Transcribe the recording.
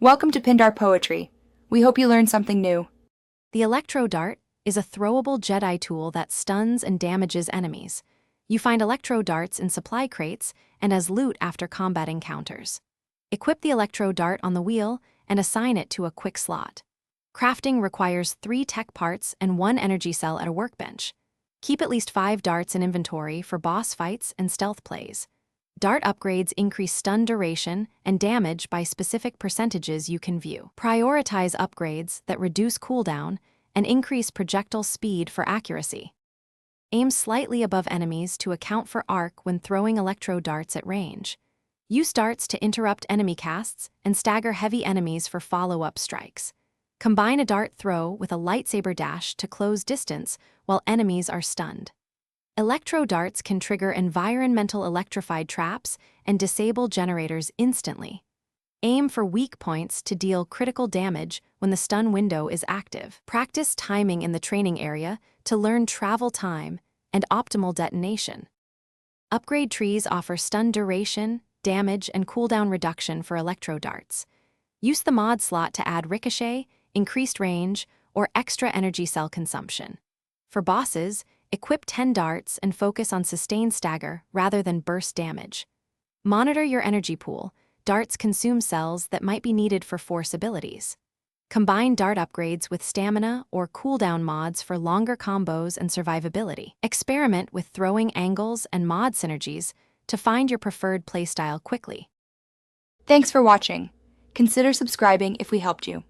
Welcome to Pindar Poetry. We hope you learned something new. The Electro Dart is a throwable Jedi tool that stuns and damages enemies. You find Electro Darts in supply crates and as loot after combat encounters. Equip the Electro Dart on the wheel and assign it to a quick slot. Crafting requires 3 tech parts and 1 energy cell at a workbench. Keep at least 5 darts in inventory for boss fights and stealth plays. Dart upgrades increase stun duration and damage by specific percentages you can view. Prioritize upgrades that reduce cooldown and increase projectile speed for accuracy. Aim slightly above enemies to account for arc when throwing Electro Darts at range. Use darts to interrupt enemy casts and stagger heavy enemies for follow-up strikes. Combine a dart throw with a lightsaber dash to close distance while enemies are stunned. Electro Darts can trigger environmental electrified traps and disable generators instantly. Aim for weak points to deal critical damage when the stun window is active. Practice timing in the training area to learn travel time and optimal detonation. Upgrade trees offer stun duration, damage, and cooldown reduction for Electro Darts. Use the mod slot to add ricochet, increased range, or extra energy cell consumption. For bosses, equip 10 darts and focus on sustained stagger rather than burst damage. Monitor your energy pool. Darts consume cells that might be needed for force abilities. Combine dart upgrades with stamina or cooldown mods for longer combos and survivability. Experiment with throwing angles and mod synergies to find your preferred playstyle quickly. Thanks for watching. Consider subscribing if we helped you.